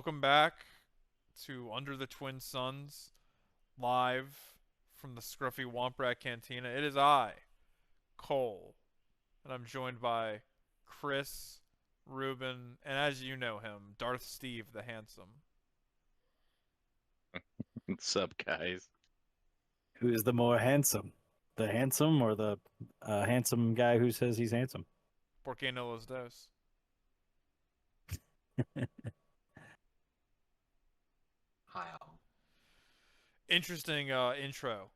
welcome back to Under the Twin Suns, live from the Scruffy Womp Rat Cantina. It is I, Cole, and I'm joined by Chris, Ruben, and as you know him, Darth Steve the Handsome. What's up, guys? Who is the more handsome? The handsome or the handsome guy who says he's handsome? Porque no los dos. Hi all. Interesting intro.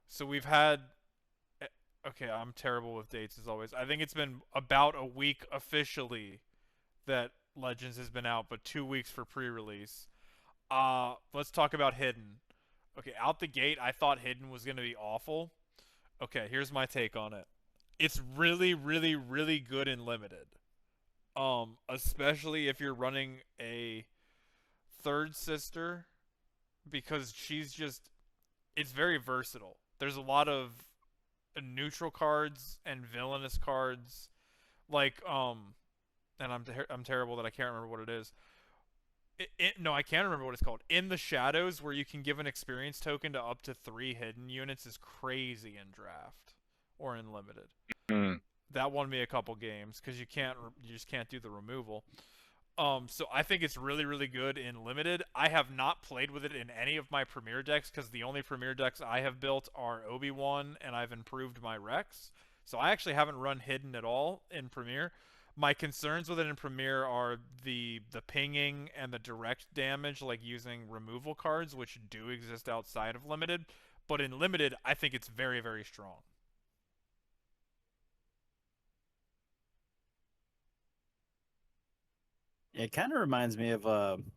So we've had. Okay, I'm terrible with dates as always. I think it's been about a week officially that Legends has been out, but 2 weeks for pre-release. Let's talk about Hidden. Okay, out the gate, I thought Hidden was going to be awful. Okay, here's my take on it. It's really, really, really good in limited. Especially if you're running a third sister, because she's just, it's very versatile. There's a lot of neutral cards and villainous cards, like and I'm terrible that I can't remember what it is. No, I can't remember what it's called. In the Shadows, where you can give an experience token to up to 3 hidden units, is crazy in draft or in limited. Mm. That won me a couple games because you just can't do the removal. So I think it's really, really good in limited. I have not played with it in any of my Premier decks because the only Premier decks I have built are Obi-Wan, and I've improved my Rex. So I actually haven't run Hidden at all in Premier. My concerns with it in Premier are the pinging and the direct damage, like using removal cards, which do exist outside of limited. But in limited, I think it's very, very strong. It kind of reminds me of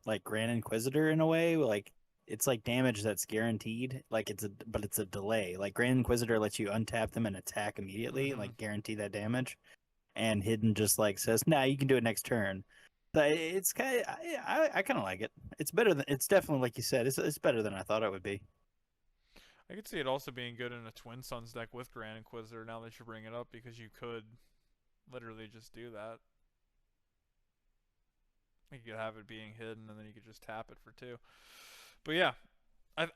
like Grand Inquisitor in a way. Like it's like damage that's guaranteed. Like but it's a delay. Like Grand Inquisitor lets you untap them and attack immediately, Mm-hmm. like guarantee that damage. And Hidden just like says, "Nah, you can do it next turn." But it's kind of I kind of like it. It's better than it's definitely like you said. It's better than I thought it would be. I could see it also being good in a Twin Suns deck with Grand Inquisitor now that you bring it up because you could literally just do that. You could have it being hidden and then you could just tap it for 2. But yeah,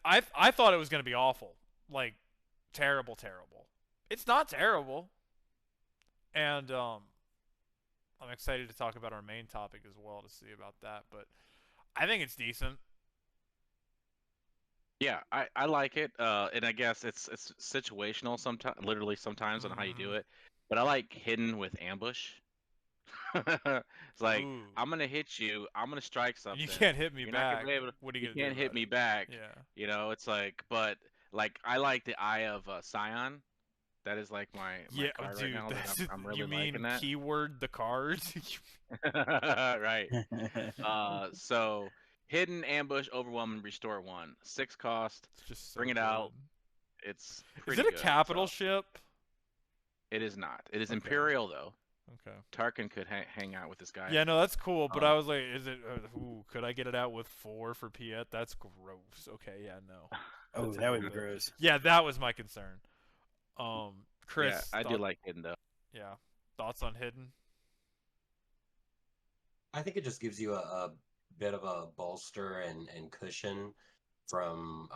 I thought it was going to be awful. Like, terrible, terrible. It's not terrible. And I'm excited to talk about our main topic as well to see about that. But I think it's decent. Yeah, I like it. And I guess it's situational sometimes, literally sometimes on how you do Mm-hmm. it. But I like hidden with ambush. It's like Ooh. I'm gonna hit you, I'm gonna strike And you something. can't hit me You're not gonna be back. able to. What are you You going to do can't hit about me it? back. Yeah. It's like, but like I like the Eye of Scion. That is like my Yeah, oh, card right dude, now. That I'm you really liking mean that. keyword the cards? Right. So hidden, ambush, overwhelm, and restore 1. 6 cost. It's just Bring so it out. good. It's Is pretty it a good. capital So ship? it is not. It is Okay. Imperial though. Okay. Tarkin could hang out with this guy. Yeah, no, that's cool, but I Um, was like, is it, ooh, could I get it out with 4 for Piet? That's gross. Okay, yeah, no. Oh, That's a that no would be go. gross. Yeah, that was my concern. yeah, Chris, I do like hidden though. yeah, thoughts on Hidden? I think it just gives you a bit of a bolster and cushion from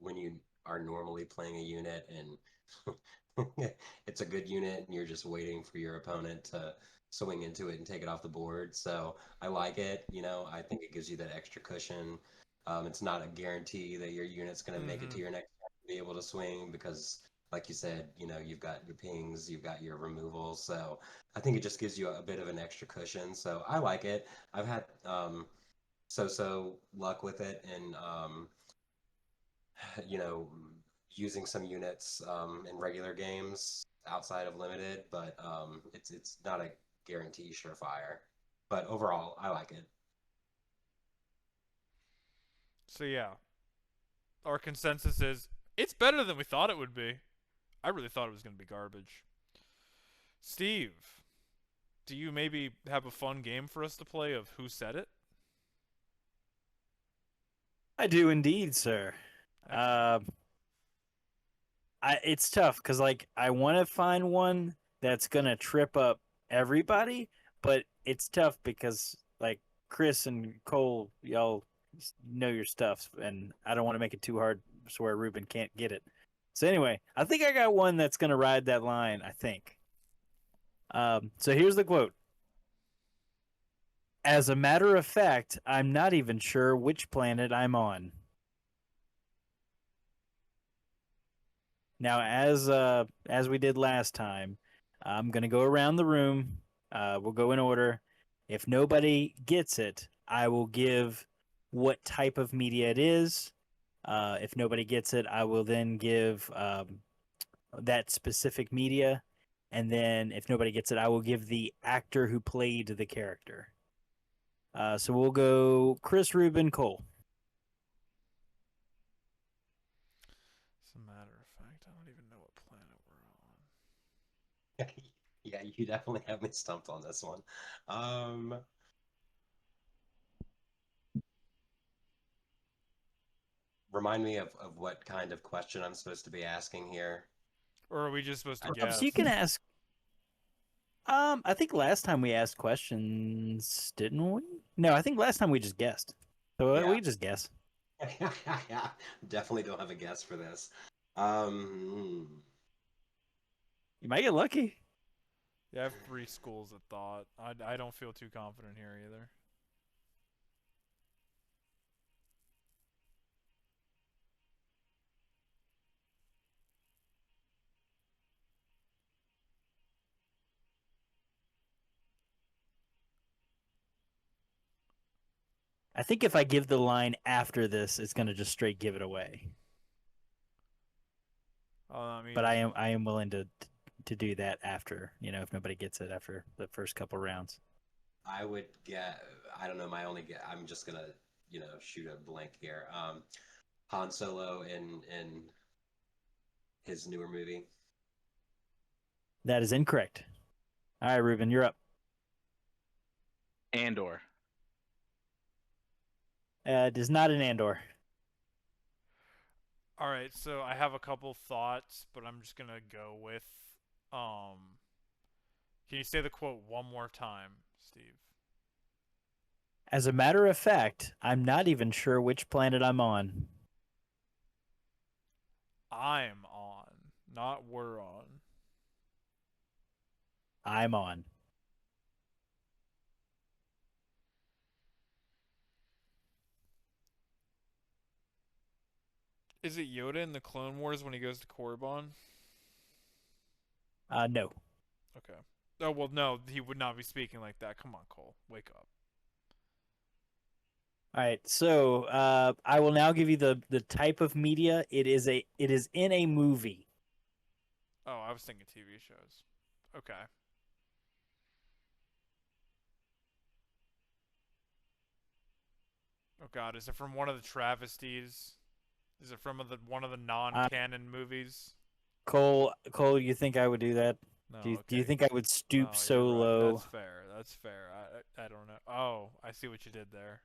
when you are normally playing a unit and it's a good unit and you're just waiting for your opponent to swing into it and take it off the board. So I like it. I think it gives you that extra cushion. It's not a guarantee that your unit's going to make it Mm-hmm. to your next turn to be able to swing because, like you said, you've got your pings, you've got your removals. So I think it just gives you a bit of an extra cushion. So I like it. I've had so luck with it and you know using some units in regular games outside of limited, but it's not a guarantee surefire. But overall, I like it. So yeah, our consensus is it's better than we thought it would be. I really thought it was going to be garbage. Steve, do you maybe have a fun game for us to play of Who Said It? I do indeed, sir. Excellent. Uh, it's tough because like I want to find one that's gonna trip up everybody, but it's tough because like Chris and Cole, y'all know your stuff, and I don't want to make it too hard so where Ruben can't get it. So anyway, I think I got one that's gonna ride that line. I think. So here's the quote. As a matter of fact, I'm not even sure which planet I'm on. Now, as we did last time, I'm gonna go around the room. We'll go in order. If nobody gets it, I will give what type of media it is. If nobody gets it, I will then give that specific media, and then if nobody gets it, I will give the actor who played the character. So we'll go Chris, Ruben, Cole. As a matter of fact, I don't even know what planet we're on. Yeah, you definitely have me stumped on this one. Remind me of what kind of question I'm supposed to be asking here. Or are we just supposed to I- guess? So you can ask. I think last time we asked questions, didn't we? No, I think last time we just guessed. So Yeah. we just guess. Definitely don't have a guess for this. You might get lucky. Yeah, I have 3 schools of thought. I don't feel too confident here either. I think if I give the line after this, it's gonna just straight give it away. I mean, But I am willing to do that after, if nobody gets it after the first couple rounds. I would get. I don't know. My only get. I'm just gonna, shoot a blank here. Han Solo in his newer movie. That is incorrect. All right, Ruben, you're up. Andor. It is not an Andor. all right. So I have a couple thoughts, but I'm just gonna go with. Can you say the quote one more time, Steve? As a matter of fact, I'm not even sure which planet I'm on. I'm on, not we're on. I'm on. Is it Yoda in the Clone Wars when he goes to Korriban? No. Okay. Oh well, no, he would not be speaking like that. Come on, Cole, wake up. All right, so I will now give you the type of media. It is in a movie. Oh, I was thinking TV shows. Okay. Oh God, is it from one of the travesties? Is it from one of the non-canon movies? Cole, you think I would do that? No. Do you Okay. think I would stoop No, so you're right. low? That's fair. That's fair. I don't know. Oh, I see what you did there.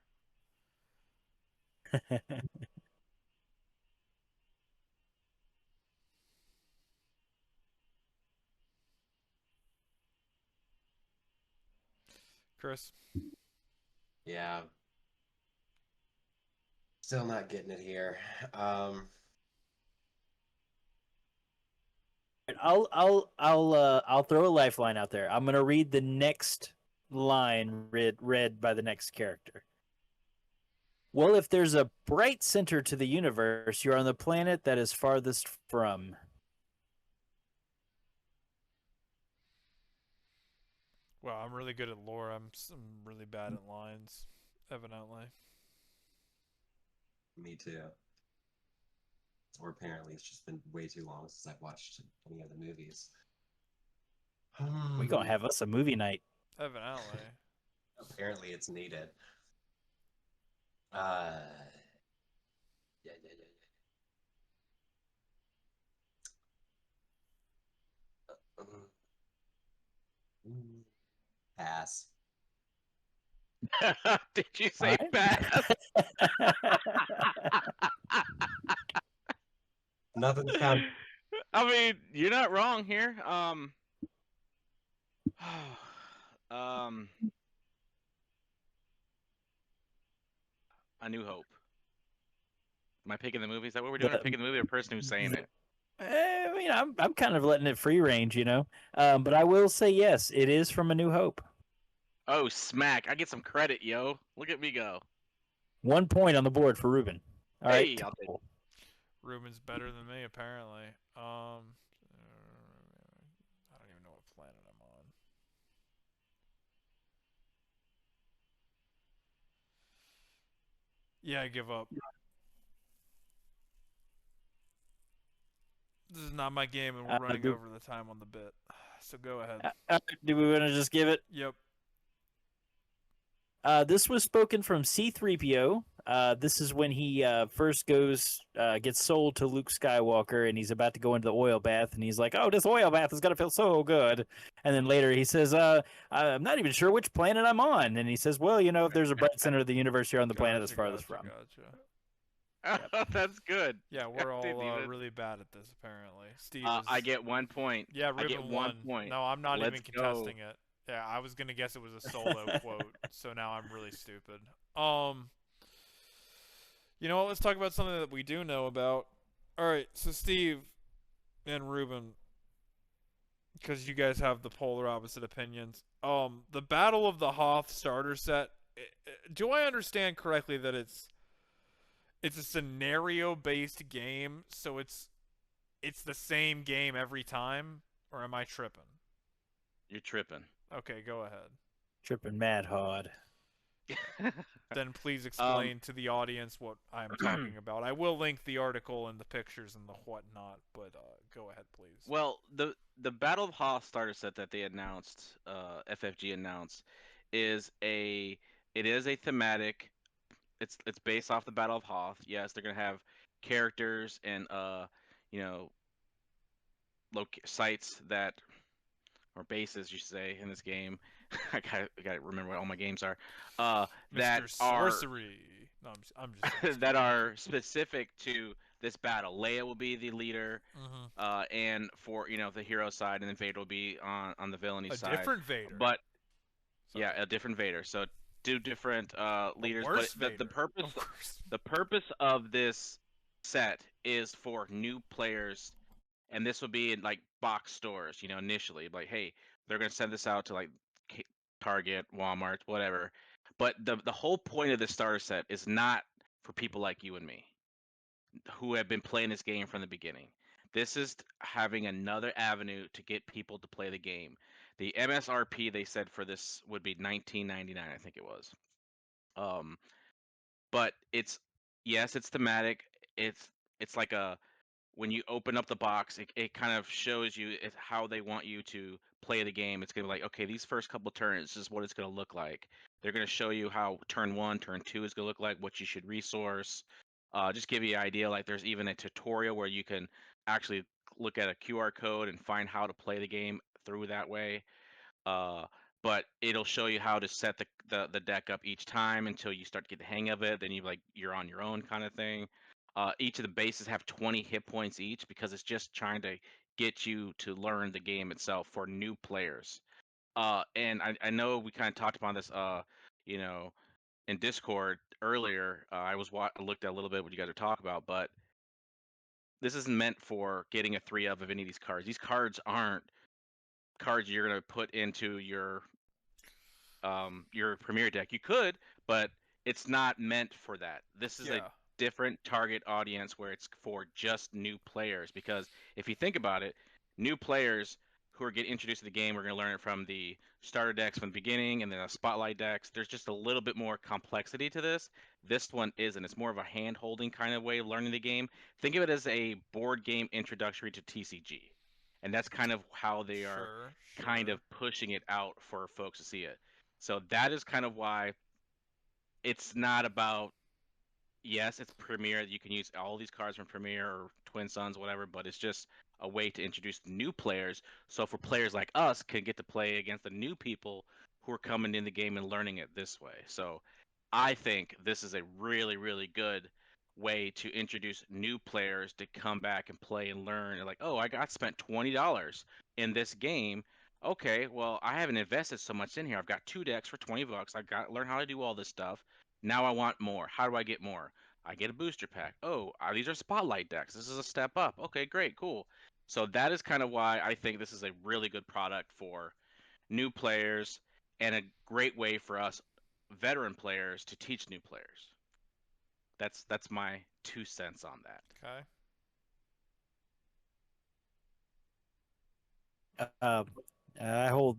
Chris. Yeah. Still not getting it here. I'll throw a lifeline out there. I'm gonna read the next line read by the next character. Well, if there's a bright center to the universe, you're on the planet that is farthest from. Well, I'm really good at lore. I'm really bad at lines, evidently. Me too. Or apparently it's just been way too long since I've watched any of the movies. We gonna have us a movie night. Evidently. Apparently it's needed. Yeah. Pass. Did you All say right. pass? Nothing's found. I mean, you're not wrong here. Um, A New Hope. Am I picking the movie? Is that what we're doing? Or The, picking the movie or person who's saying the it? I mean, I'm kind of letting it free range, you know. But I will say yes, it is from A New Hope. Oh, smack. I get some credit, yo. Look at me go. 1 point on the board for Ruben. All right. Hey, I'll take it. Ruben's better than me, apparently. I don't even know what planet I'm on. Yeah, I give up. This is not my game, and we're running do, over the time on the bit. So go ahead. do we want to just give it? Yep. This was spoken from C-3PO. This is when he first gets sold to Luke Skywalker, and he's about to go into the oil bath, and he's like, "Oh, this oil bath is gonna feel so good." And then later he says, "I'm not even sure which planet I'm on." And he says, "Well, you know, if there's a bright center of the universe here on the planet that's farthest from." Gotcha. Oh, that's good. Yeah, we're I didn't all even- really bad at this, apparently. Steve I get 1 point. Yeah, I Ruben get 1 point. No, I'm not Let's even contesting it. Yeah, I was gonna guess it was a solo quote, so now I'm really stupid. You know what? Let's talk about something that we do know about. All right, so Steve and Ruben, because you guys have the polar opposite opinions. The Battle of the Hoth starter set. Do I understand correctly that it's a scenario-based game, so it's the same game every time, or am I tripping? You're tripping. Okay, go ahead. Tripping mad hard. Then please explain to the audience what I'm talking about. I will link the article and the pictures and the whatnot, but go ahead, please. Well, the Battle of Hoth starter set that they announced, FFG announced, is a thematic. It's based off the Battle of Hoth. Yes, they're gonna have characters and you know, sites that or bases, you should say, in this game. I gotta remember what all my games are. That Mr. are Sorcery. No, I'm just that are specific to this battle. Leia will be the leader, and for the hero side, and then Vader will be on the villainy a side. different Vader. But Sorry. yeah, a different Vader. So two different leaders. Worse But the Vader. purpose of this set is for new players, and this will be in like box stores. Initially, like, hey, they're gonna send this out to like Target, Walmart, whatever. But the whole point of this starter set is not for people like you and me who have been playing this game from the beginning. This is having another avenue to get people to play the game. The MSRP they said for this would be $19.99, I think it was. But it's thematic. It's like when you open up the box, it kind of shows you how they want you to play the game. It's gonna be like, okay, these first couple turns, this is what it's gonna look like. They're gonna show you how turn 1, turn 2 is gonna look like, what you should resource. Just give you an idea. Like, there's even a tutorial where you can actually look at a QR code and find how to play the game through that way. Uh, but it'll show you how to set the deck up each time until you start to get the hang of it. Then you're on your own kind of thing. Each of the bases have 20 hit points each because it's just trying to get you to learn the game itself for new players. And I know we kind of talked about this, in Discord earlier. I looked at a little bit what you guys are talking about, but this isn't meant for getting a 3 of any of these cards. These cards aren't cards you're gonna put into your premier deck. You could, but it's not meant for that. This is a different target audience where it's for just new players. Because if you think about it, new players who are getting introduced to the game are going to learn it from the starter decks from the beginning and then the spotlight decks. There's just a little bit more complexity to this. This one isn't. It's more of a hand-holding kind of way of learning the game. Think of it as a board game introductory to TCG. And that's kind of how they are kind of pushing it out for folks to see it. So that is kind of why it's not about, yes, it's Premier. You can use all these cards from Premier or Twin Suns, whatever, but it's just a way to introduce new players. So for players like us can get to play against the new people who are coming in the game and learning it this way. So I think this is a really, really good way to introduce new players to come back and play and learn. And like, oh, I got spent $20 in this game. Okay, well, I haven't invested so much in here. I've got 2 decks for $20. I got to learn how to do all this stuff. Now I want more. How do I get more? I get a booster pack. Oh, these are spotlight decks. This is a step up. Okay, great, cool. So that is kind of why I think this is a really good product for new players and a great way for us veteran players to teach new players. That's my 2 cents on that. Okay. Uh, I hold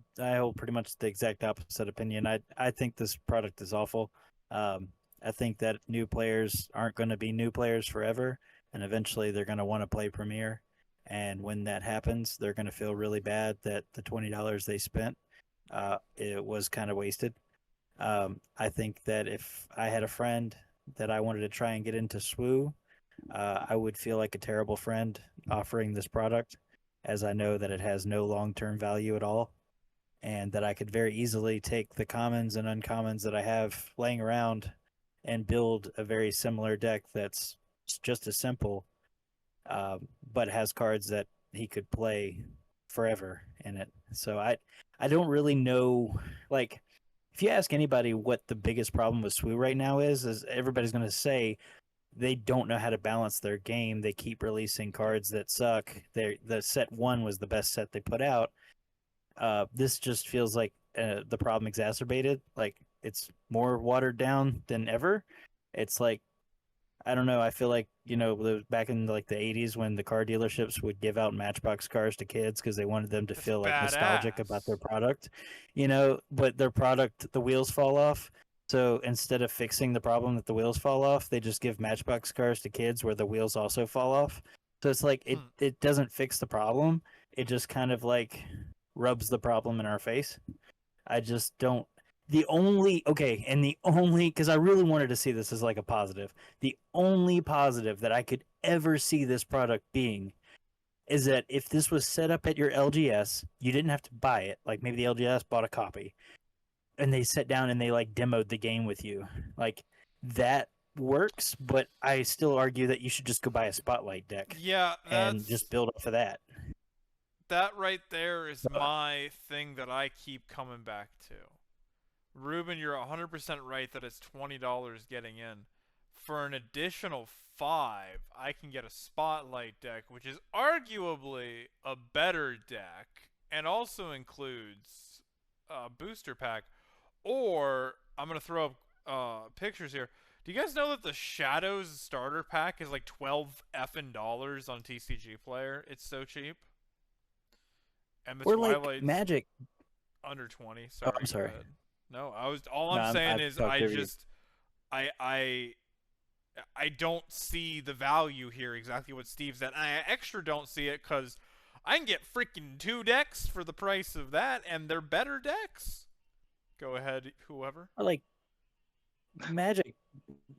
pretty much the exact opposite opinion. I think this product is awful. Um, I think that new players aren't going to be new players forever, and eventually they're going to want to play Premier. And when that happens, they're going to feel really bad that the $20 they spent, it was kind of wasted. I think that if I had a friend that I wanted to try and get into SWU, I would feel like a terrible friend offering this product, as I know that it has no long term value at all, and that I could very easily take the commons and uncommons that I have laying around and build a very similar deck that's just as simple, but has cards that he could play forever in it. So I don't really know, like, if you ask anybody what the biggest problem with SWU right now is everybody's going to say they don't know how to balance their game. They keep releasing cards that suck. The set one was the best set they put out. This just feels like the problem exacerbated. Like it's more watered down than ever. It's like I don't know. I feel like back in like the '80s when the car dealerships would give out Matchbox cars to kids because they wanted them to That's feel like nostalgic about their badass. product, But their product, the wheels fall off. So instead of fixing the problem that the wheels fall off, they just give Matchbox cars to kids where the wheels also fall off. So it's like it Hmm. it doesn't fix the problem. It just kind of like rubs the problem in our face. I just don't. The only okay, and the only because I really wanted to see this as like a positive. The only positive that I could ever see this product being is that if this was set up at your LGS, you didn't have to buy it. Like maybe the LGS bought a copy, and they sat down and they like demoed the game with you. Like that works, but I still argue that you should just go buy a spotlight deck Yeah, and just build off of that. that right there is my thing that I keep coming back to. Ruben, you're 100% right that it's $20 getting in. For an additional 5, I can get a spotlight deck, which is arguably a better deck and also includes a booster pack. Or I'm going to throw up pictures here. Do you guys know that the Shadows starter pack is like 12 effing dollars on TCG Player? It's so cheap. And the Or like Twilight's Magic. under 20. Oh, Sorry, I'm go sorry. ahead. No, I was all No, I'm saying I've is talked over you. I I I don't see the value here exactly what Steve said. And I extra don't see it cuz I can get freaking 2 decks for the price of that and they're better decks. Go ahead, whoever. Or like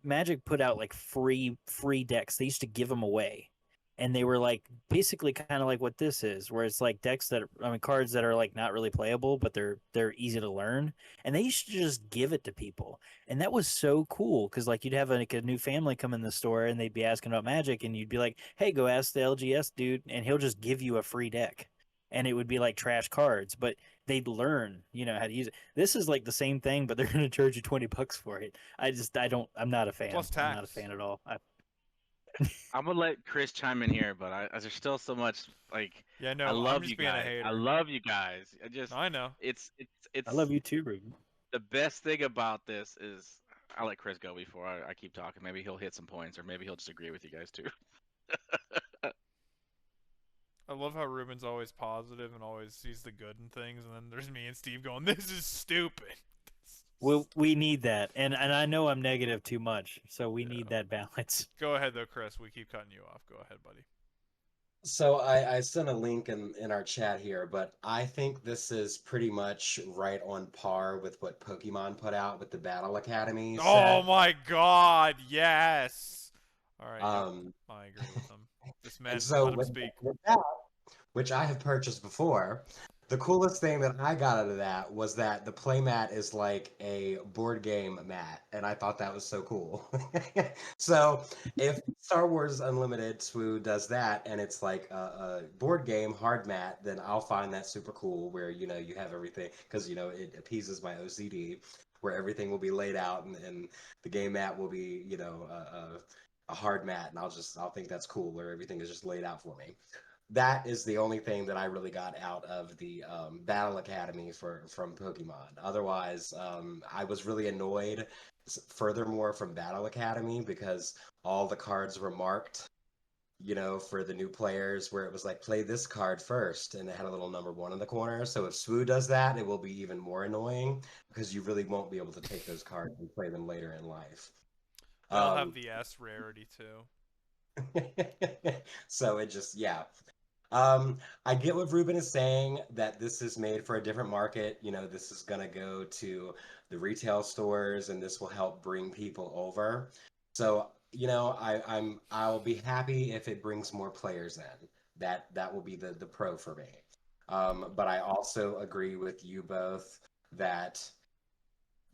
Magic put out like free decks. They used to give them away, and they were like basically kind of like what this is, where it's like decks that cards that are like not really playable, but they're easy to learn, and they used to just give it to people, and that was so cool because like you'd have like a new family come in the store and they'd be asking about Magic, and you'd be like, hey, go ask the LGS dude, and he'll just give you a free deck, and it would be like trash cards, but they'd learn, how to use it. This is like the same thing, but they're going to charge you $20 for it. I'm not a fan. Plus I'm not a tax. fan at all. I'm gonna let Chris chime in here, but there's still so much like Yeah, I no, I'm love you just being a guys. I hater. love you guys. I just I know. I it's love you too, Ruben. the best thing about this is I'll let Chris go before I keep talking. Maybe he'll hit some points, or maybe he'll disagree with you guys too. I love how Ruben's always positive and always sees the good in things, and then there's me and Steve going, "This is stupid." We need that, and I know I'm negative too much, so we Yeah. need that balance. Go ahead though, Chris. We keep cutting you off. Go ahead, buddy. So I sent a link in our chat here, but I think this is pretty much right on par with what Pokemon put out with the Battle Academy Oh set. my God! Yes. All right. Yep. Um, I agree with him. This and man. so Let him speak. with that, which I have purchased before. The coolest thing that I got out of that was that the playmat is like a board game mat, and I thought that was so cool. So if Star Wars Unlimited SWU does that, and it's like a board game hard mat, then I'll find that super cool. Where you have everything because it appeases my OCD. where everything will be laid out and the game mat will be, a hard mat, and I'll think that's cool, where everything is just laid out for me. That is the only thing that I really got out of the Battle Academy from Pokemon. Otherwise, I was really annoyed. Furthermore, from Battle Academy, because all the cards were marked, for the new players, where it was like, play this card first, and it had a little number 1 in the corner. So if Swoo does that, it will be even more annoying, because you really won't be able to take those cards and play them later in life. They'll have the S rarity too. So it just, yeah. I get what Ruben is saying, that this is made for a different market. This is gonna go to the retail stores, and this will help bring people over. So, I'll be happy if it brings more players in. That will be the pro for me. But I also agree with you both that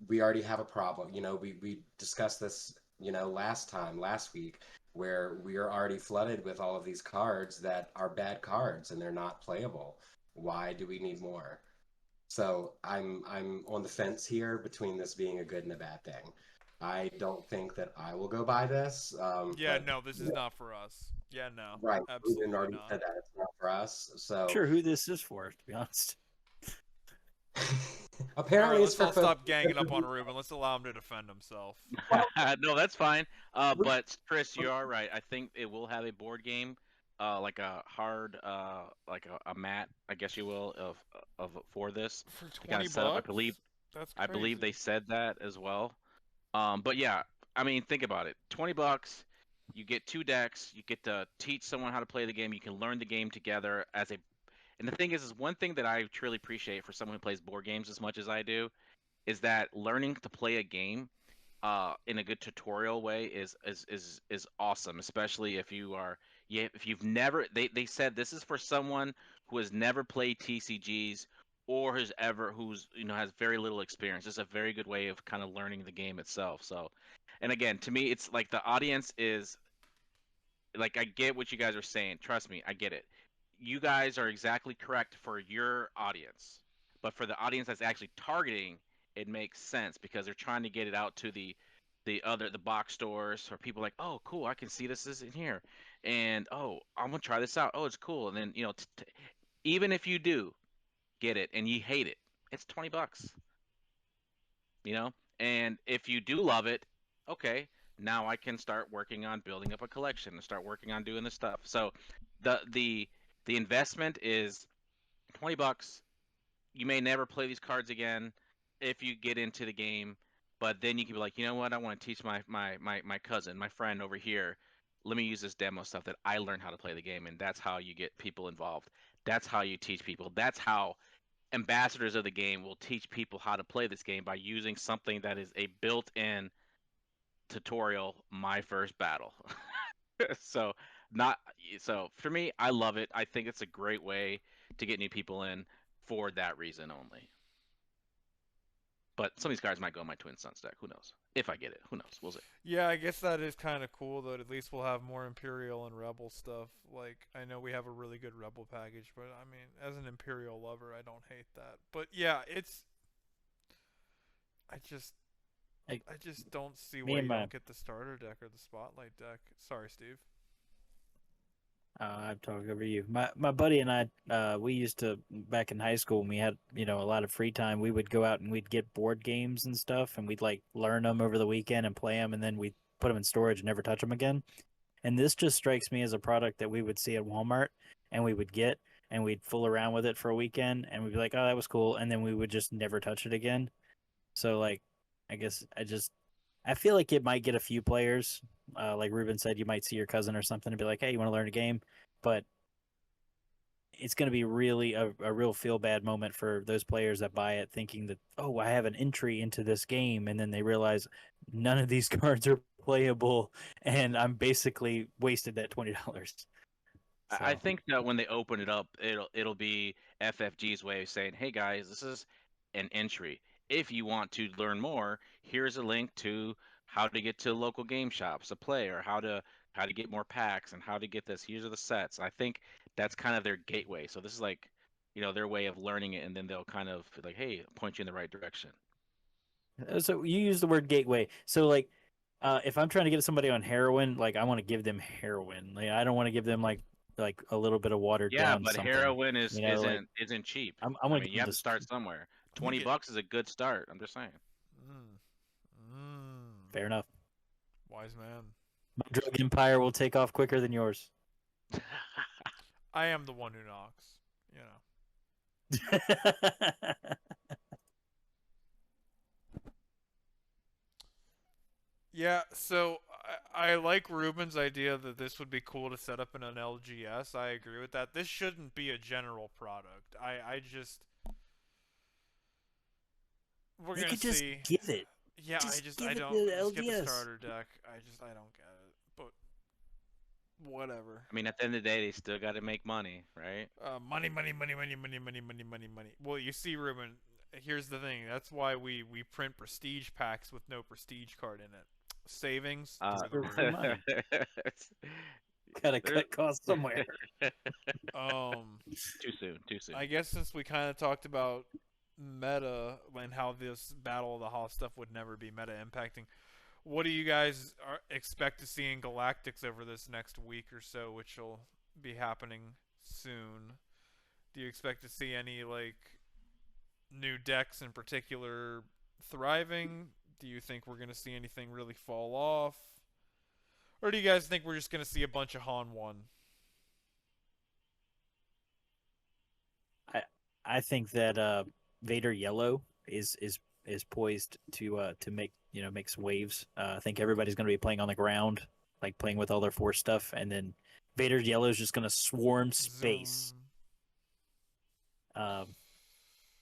we already have a problem. We discussed this, last week, where we are already flooded with all of these cards that are bad cards and they're not playable. Why do we need more? So I'm on the fence here between this being a good and a bad thing. I don't think that I will go buy this. Yeah, no, this is not for us. Yeah, no, right, Ruben absolutely already not. said that it's not for us. So Sure, who this is for, to be honest. apparently, All right, it's let's all for folks. stop ganging up on Ruben. Let's allow him to defend himself. No, that's fine. But Chris, you are right. I think it will have a board game, like a hard, like a mat, I guess you will, of for this For to kind 20 of set up. I bucks? believe That's I believe crazy. they said that as well. But yeah, I mean, think about it. $20, you get 2 decks. You get to teach someone how to play the game. You can learn the game together as a. And the thing is one thing that I truly appreciate for someone who plays board games as much as I do is that learning to play a game in a good tutorial way is awesome, especially if you are, yeah, if you've never, they said this is for someone who has never played TCGs or who's has very little experience. It's a very good way of kind of learning the game itself. So, and again, to me, it's like the audience is like, I get what you guys are saying. Trust me, I get it. You guys are exactly correct for your audience, but for the audience that's actually targeting, it makes sense because they're trying to get it out to the box stores, or people like, oh, cool, I can see this is in here, and oh, I'm gonna try this out. Oh, it's cool, and then even if you do get it and you hate it, it's $20, you know. And if you do love it, okay, now I can start working on building up a collection and start working on doing this stuff. So the the the investment is $20. You may never play these cards again if you get into the game, but then you can be like, you know what, I want to teach my cousin, my friend over here. Let me use this demo stuff that I learned how to play the game, and that's how you get people involved. That's how you teach people. That's how ambassadors of the game will teach people how to play this game, by using something that is a built-in tutorial, my first battle. so not so for me, I love it. I think it's a great way to get new people in for that reason only. But some of these cards might go in my Twin Suns deck. Who knows? If I get it, who knows? We'll see. Yeah, I guess that is kind of cool, though. At least we'll have more Imperial and Rebel stuff. Like, I know we have a really good Rebel package, but I mean, as an Imperial lover, I don't hate that. But yeah, I just, Like, I just don't see me why and you my don't get the starter deck or the Spotlight deck. Sorry, Steve. I'm talking over you. My buddy and I, we used to, back in high school when we had a lot of free time. We would go out and we'd get board games and stuff, and we'd like learn them over the weekend and play them, and then we'd put them in storage and never touch them again. And this just strikes me as a product that we would see at Walmart, and we would get, and we'd fool around with it for a weekend, and we'd be like, oh, that was cool, and then we would just never touch it again. So like, I guess I feel like it might get a few players. Like Ruben said, you might see your cousin or something and be like, hey, you want to learn a game? But it's going to be really a real feel bad moment for those players that buy it thinking that, oh, I have an entry into this game. And then they realize none of these cards are playable and I'm basically wasted that $20. I So think that when they open it up, it'll be FFG's way of saying, "Hey guys, this is an entry. If you want to learn more, here's a link to how to get to local game shops to play, or how to get more packs and how to get this. Here's are the sets." I think that's kind of their gateway. So this is like, their way of learning it, and then they'll kind of like, "Hey, point you in the right direction." So you use the word gateway. So like, if I'm trying to get somebody on heroin, like I want to give them heroin. Like I don't want to give them like a little bit of watered Yeah, down but something. heroin You know, like isn't cheap. I I want to mean, give you them have to this. start somewhere. Let me 20 get. bucks is a good start. I'm just saying. Mm, mm, Fair enough. wise man. My drug empire will take off quicker than yours. I am the one who knocks. You know. Yeah, so I like Ruben's idea that this would be cool to set up in an LGS. I agree with that. This shouldn't be a general product. I just we're They gonna could just see. give it. Yeah, Just I give it don't to the just get the LGS. starter deck. I don't get it. But whatever. I mean, at the end of the day, they still got to make money, right? Money, money, money, money, money, money, money, money, money. Well, you see, Ruben. Here's the thing. That's why we print prestige packs with no prestige card in it. Savings Uh, through the For roof. money. Gotta there's cut costs somewhere. Um, too soon, too soon. I guess since we kind of talked about meta and how this Battle of the Hall stuff would never be meta impacting, what do you guys expect to see in Galactics over this next week or so, which will be happening soon? Do you expect to see any like new decks in particular thriving? Do you think we're gonna see anything really fall off? Or do you guys think we're just gonna see a bunch of Han 1? I think that Vader Yellow is poised to make make some waves. I think everybody's going to be playing on the ground, like playing with all their force stuff, and then Vader Yellow is just going to swarm space. Zoom.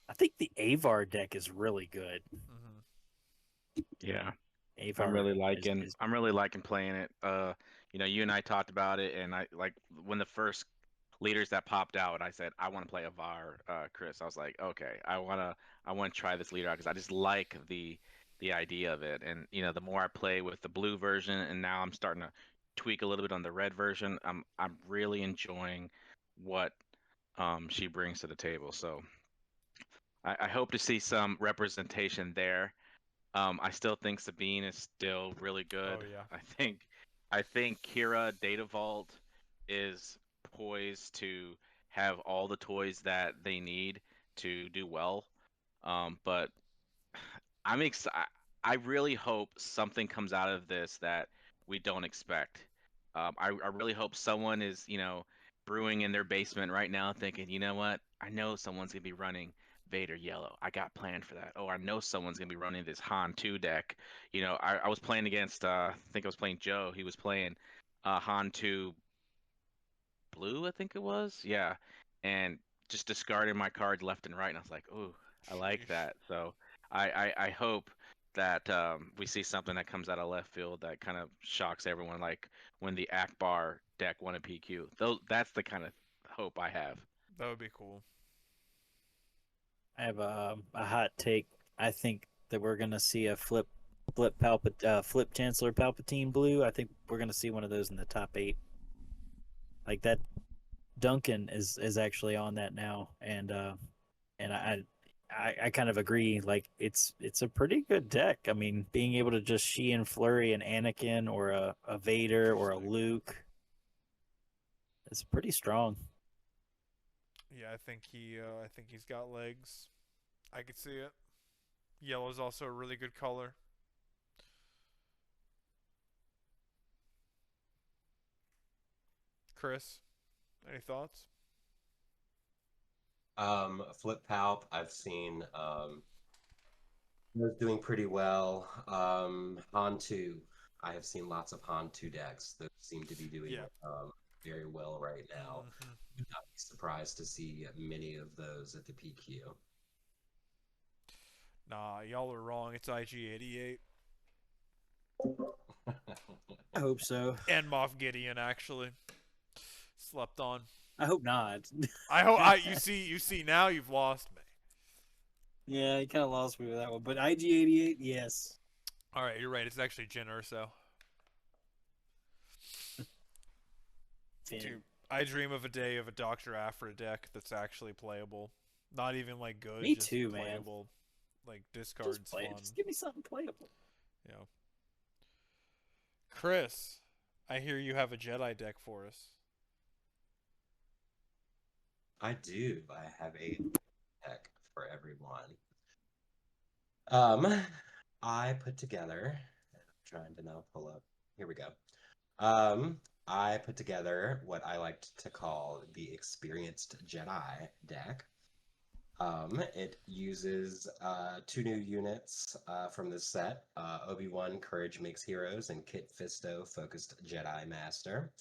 I think the Avar deck is really good. Mm-hmm. Yeah. Avar I'm really liking playing it. You and I talked about it, and I like when the first leaders that popped out, I said I want to play Avar, Chris. I was like, okay, I wanna try this leader out because I just like the idea of it. And the more I play with the blue version, and now I'm starting to tweak a little bit on the red version, I'm really enjoying what she brings to the table. So I hope to see some representation there. I still think Sabine is still really Oh good. yeah. I think Kira Data Vault is poised to have all the toys that they need to do well. But I'm excited. I really hope something comes out of this that we don't expect. I really hope someone is, brewing in their basement right now, thinking, you know what? I know someone's gonna be running Vader Yellow. I got planned for that. Oh, I know someone's gonna be running this Han 2 deck. I was playing against, I think I was playing Joe. He was playing Han 2 Blue, I think it was. Yeah, and just discarding my cards left and right, and I was like, ooh, I like Sheesh. that. So I hope that we see something that comes out of left field that kind of shocks everyone, like when the Akbar deck won a PQ. That's the kind of hope I have. That would be cool. I have a hot take. I think that we're gonna see a flip Chancellor Palpatine blue. I think we're gonna see one of those in the top 8. Like that, Duncan is actually on that now, and I kind of agree. Like it's a pretty good deck. I mean, being able to just She and Flurry an Anakin or a Vader or a Interesting. Luke, it's pretty strong. Yeah, I think he's got legs. I could see it. Yellow's also a really good color. Chris, any thoughts? Flip Palp, I've seen was doing pretty well. Han 2, I have seen lots of Han 2 decks that seem to be doing Yeah. very well right now. Hmm. Would not be surprised to see many of those at the PQ. Nah, y'all are wrong. It's IG88 I hope so. and Moff Gideon actually slept on. I hope not. I hope you see now you've lost me. Yeah, you kind of lost me with that one. But IG88, yes. All right, you're right. It's actually Jin Urso. Dude, I dream of a day of a Dr. Aphra deck that's actually playable. Not even like good, Me just too, man. playable. like discard's Just play fun. it. Just give me something playable. Yeah. Chris, I hear you have a Jedi deck for us. I do. I have a deck for everyone. I put together. I'm trying to now pull up. Here we go. I put together what I like to call the Experienced Jedi deck. It uses two new units from this set, Obi-Wan Courage Makes Heroes and Kit Fisto Focused Jedi Master,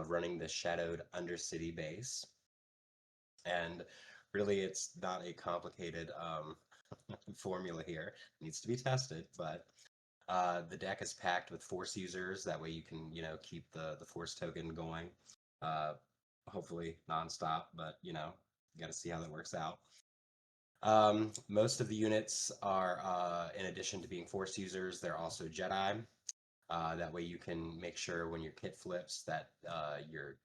running the Shadowed Undercity base. And really, it's not a complicated formula here. It needs to be tested, but the deck is packed with Force users. That way you can, keep the Force token going, hopefully nonstop, but, you got to see how that works out. Most of the units are, in addition to being Force users, they're also Jedi. That way you can make sure when your kit flips that your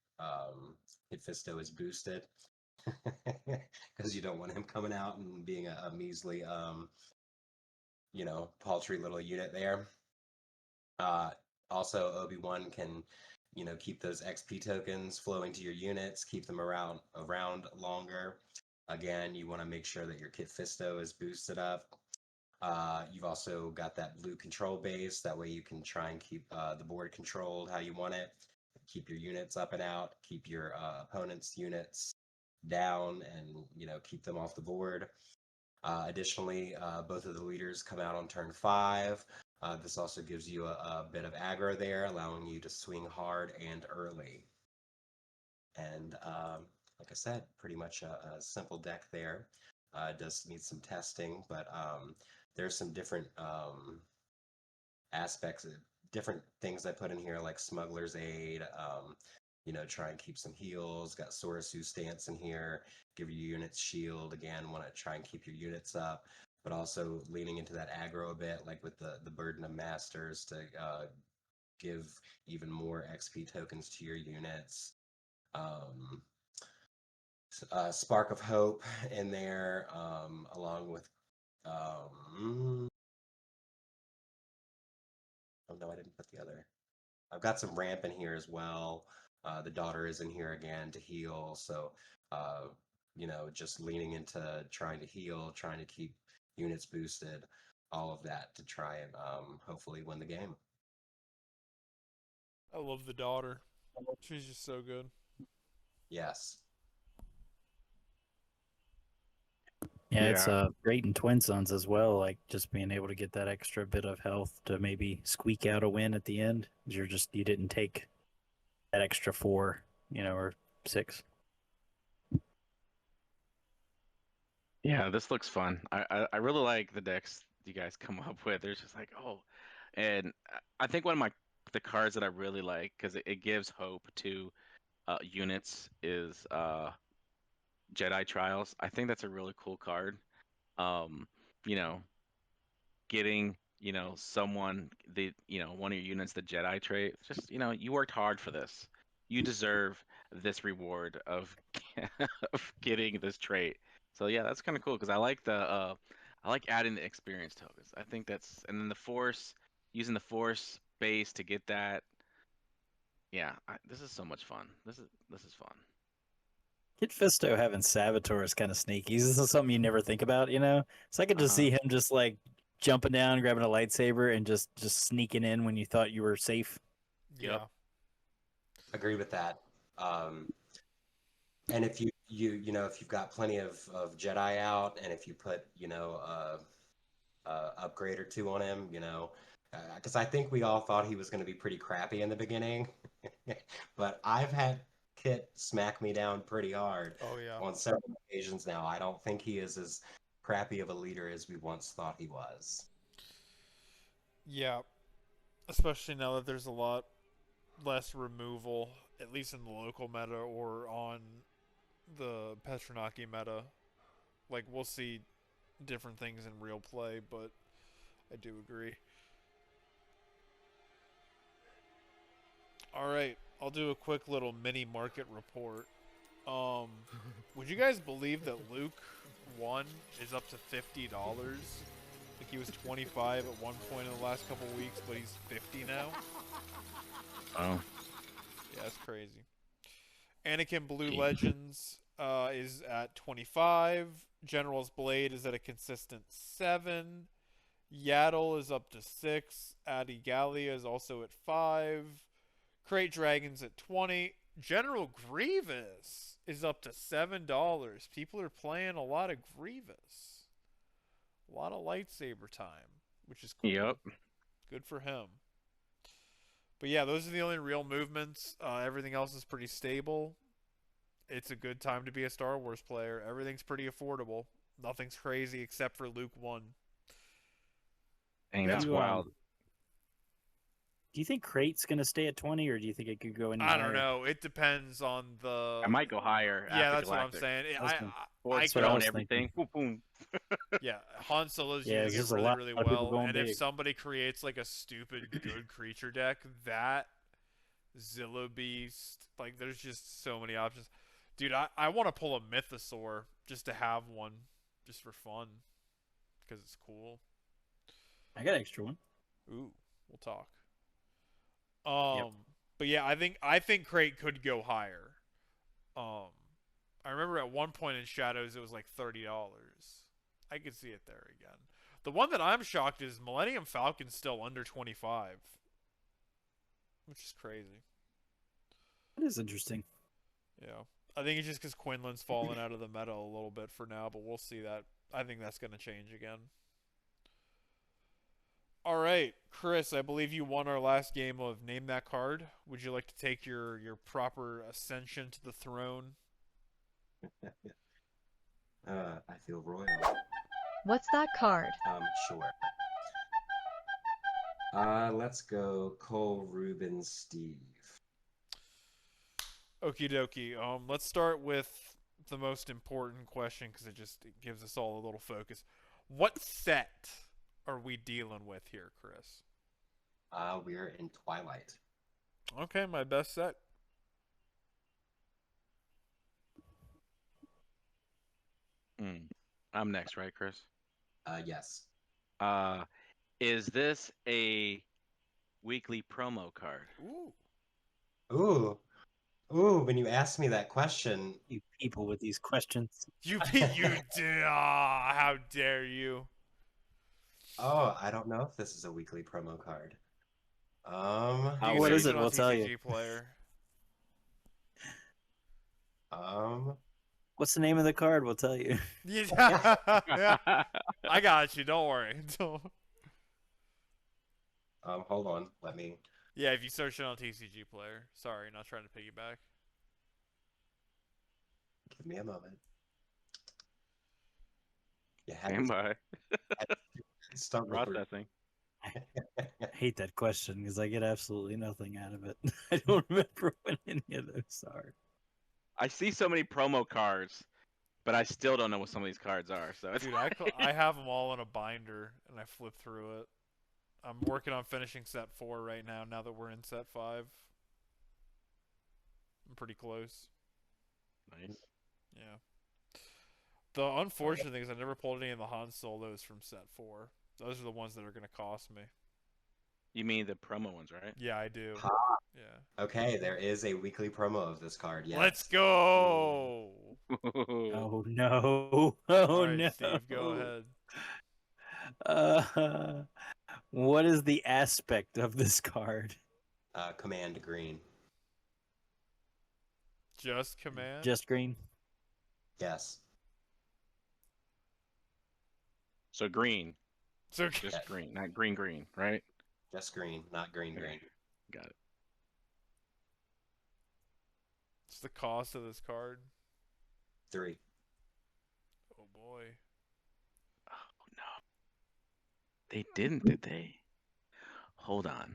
Kit Fisto is boosted. Because you don't want him coming out and being a measly, paltry little unit there. Also, Obi-Wan can, keep those XP tokens flowing to your units, keep them around longer. Again, you want to make sure that your Kit Fisto is boosted up. You've also got that blue control base. That way you can try and keep the board controlled how you want it. Keep your units up and out. Keep your opponent's units down and, keep them off the board. Additionally, both of the leaders come out on turn 5. This also gives you a bit of aggro there, allowing you to swing hard and early. And like I said, pretty much a simple deck there. It does need some testing, but there's some different aspects, different things I put in here, like Smuggler's Aid, try and keep some heals. Got Sorasu Stance in here, give your units shield. Again, want to try and keep your units up, but also leaning into that aggro a bit, like with the Burden of Masters to give even more XP tokens to your units. Spark of Hope in there, along with oh no, I didn't put the other. I've got some ramp in here as well. The daughter is in here again to heal, so just leaning into trying to heal, trying to keep units boosted, all of that to try and hopefully win the game. I love the daughter. She's just so good. Yes. Yeah, it's great in Twin Sons as well. Like just being able to get that extra bit of health to maybe squeak out a win at the end. You didn't take that extra 4, or 6. Yeah, this looks fun. I really like the decks you guys come up with. There's just like, oh, and I think one of the cards that I really like because it gives hope to units is Jedi Trials. I think that's a really cool card. Um, you know, getting someone one of your units the Jedi trait. Just you worked hard for this. You deserve this reward of of getting this trait. So yeah, that's kind of cool because I like adding the experience tokens. I think that's and then the Force using the Force base to get that. Yeah, this is so much fun. This is fun. Kid Fisto having Saboteur is kind of sneaky. This is something you never think about, So I could just Uh-huh. see him just like jumping down, grabbing a lightsaber, and just sneaking in when you thought you were safe. Yeah. Yep. Agree with that. And if if you've got plenty of Jedi out, and if you put upgrade or two on him, because I think we all thought he was going to be pretty crappy in the beginning, but I've had Kit smack me down pretty hard Oh yeah. on several occasions now. I don't think he is as crappy of a leader as we once thought he was. Yeah. Especially now that there's a lot less removal, at least in the local meta or on the Petronaki meta. Like we'll see different things in real play, but I do agree. All right, I'll do a quick little mini market report. Would you guys believe that Luke 1 is up to $50. Like he was 25 at one point in the last couple weeks, but he's 50 now. Oh. Yeah, that's crazy. Anakin Blue Jeez. Legends is at 25. General's Blade is at a consistent 7. Yaddle is up to 6. Adigalia is also at 5. Crate Dragons at 20. General Grievous is up to $7. People are playing a lot of Grievous. A lot of lightsaber time, which is cool. Yep. Good for him. But yeah, those are the only real movements. Everything else is pretty stable. It's a good time to be a Star Wars player. Everything's pretty affordable. Nothing's crazy except for Luke 1. Dang, that's wild. Do you think Crate's going to stay at 20, or do you think it could go any higher? I don't know. It depends on the... I might go higher. Yeah, after that's Galactic. what I'm saying. Or I throw could... everything. Boom, boom. Yeah, Han Solo's Yeah, using there's it a really, lot really of people well. going And if big. somebody creates like a stupid good creature deck, that Zilla Beast, like there's just so many options. Dude, I want to pull a Mythosaur just to have one, just for fun, because it's cool. I got an extra one. Ooh, we'll talk. But yeah, I think Crate could go higher. I remember at one point in Shadows it was like $30. I could see it there again. The one that I'm shocked is Millennium Falcon's still under 25, which is crazy. That is interesting. Yeah, I think it's just because Quinlan's fallen out of the meta a little bit for now, but we'll see that. I think that's going to change again. All right, Chris, I believe you won our last game of Name That Card. Would you like to take your proper ascension to the throne? I feel royal. What's that card? Sure. Let's go Cole, Ruben, Steve. Okie dokie. Let's start with the most important question because it gives us all a little focus. What set are we dealing with here, Chris? We're in Twilight. Okay, my best set. I'm next, right, Chris? Yes. Is this a weekly promo card? Ooh. Ooh, when you asked me that question... You people with these questions. You did. How dare you? Oh, I don't know if this is a weekly promo card. You can what search is it? on We'll tell you. TCG Player. What's the name of the card? We'll tell you. Yeah. I got you. Don't worry. Hold on. Let me... Yeah, if you search it on TCG Player. Sorry, not trying to piggyback. Give me a moment. You Stand by. Start Processing. I hate that question because I get absolutely nothing out of it. I don't remember what any of those are. I see so many promo cards, but I still don't know what some of these cards are. So it's Dude, I have them all in a binder, and I flip through it. I'm working on finishing set 4 right now that we're in set 5. I'm pretty close. nice. Yeah. The unfortunate thing is I never pulled any of the Han Solos from set 4. Those are the ones that are going to cost me. You mean the promo ones, right? Yeah, I do. Ah. Yeah. Okay, there is a weekly promo of this card. Yes. Let's go! Oh no! Oh All right, no! Steve, go ahead. What is the aspect of this card? Command green. Just command? Just green. Yes. So green. So, Just green. Not green, right? Just green, not green. Got it. what's the cost of this card? 3. Oh, boy. Oh no. They didn't, did they? Hold on.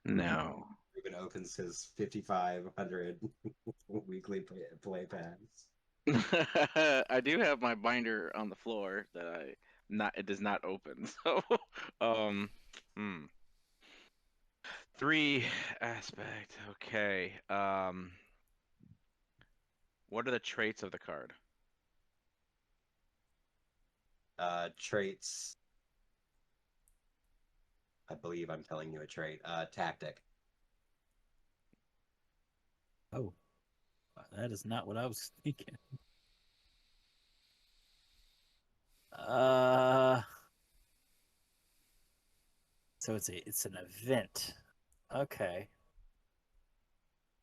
No. Ruben opens his 5,500 weekly play pads. I do have my binder on the floor that it does not open. So 3 aspect. Okay. What are the traits of the card? Traits. I believe I'm telling you a trait. Tactic. Oh, that is not what I was thinking. So it's an event. Okay.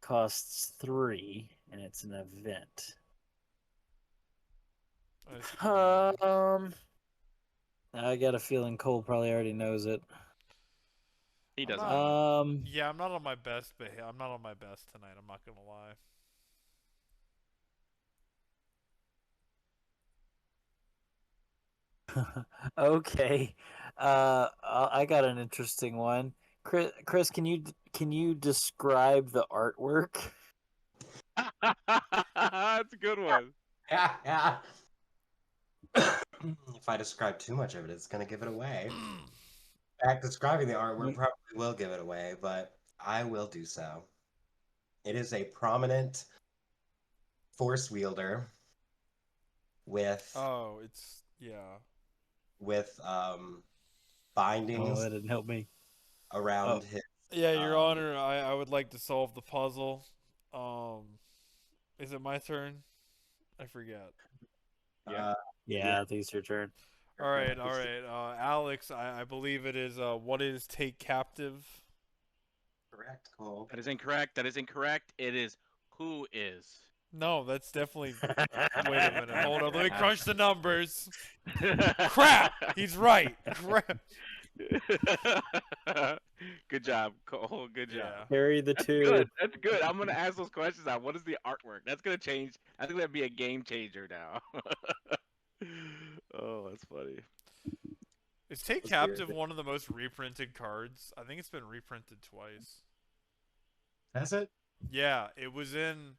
Costs 3, and it's an event. I see what you mean. I got a feeling Cole probably already knows it. He I'm doesn't not- know. Yeah, I'm not on my best I'm not on my best tonight. I'm not gonna lie. Okay. I got an interesting one. Chris, can you describe the artwork? That's a good one. Yeah, yeah. If I describe too much of it, it's gonna give it away. In fact, describing the artwork probably will give it away, but I will do so. It is a prominent force wielder with Oh, it's yeah. with Oh, bindings that didn't help me. around his. Yeah, Your Um, Honor, I would like to solve the puzzle. Is it my turn? I forget. Yeah. Yeah, I think it's your turn. All right, all right. Alex, I believe it is. What is take captive? Correct, Cole. That is incorrect. That is incorrect. It is who is. No, that's definitely. Wait a minute. Hold on. Let me crunch the numbers. Crap! He's right. Crap. Good job, Cole. Good job. Yeah. Carry the That's 2. good. That's good. I'm gonna ask those questions now. What is the artwork? That's gonna change. I think that'd be a game changer now. Oh, that's funny. Is take Let's hear captive it. one of the most reprinted cards? I think it's been reprinted twice. Has it? Yeah, it was in.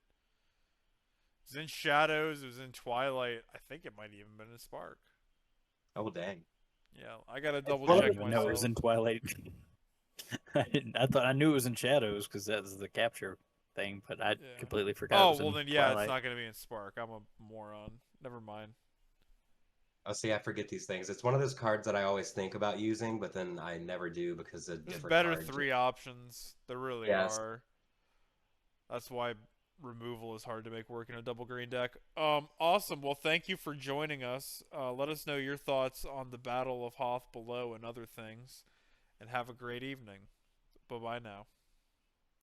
It was in Shadows. It was in Twilight. I think it might even been in Spark. Oh dang! Yeah, I gotta Well, double I check didn't even know it was myself. in Twilight. I thought I knew it was in Shadows because that's the capture thing, but I Yeah. completely forgot. It Oh was well, in then yeah, it's Twilight. not gonna be in Spark. I'm a moron. Never mind. Oh, see, I forget these things. It's one of those cards that I always think about using, but then I never do because a There's different better card. 3 options. There really Yes. are. That's why removal is hard to make work in a double green deck. Awesome. Well, thank you for joining us. Let us know your thoughts on the Battle of Hoth below and other things, and have a great evening. Bye bye now.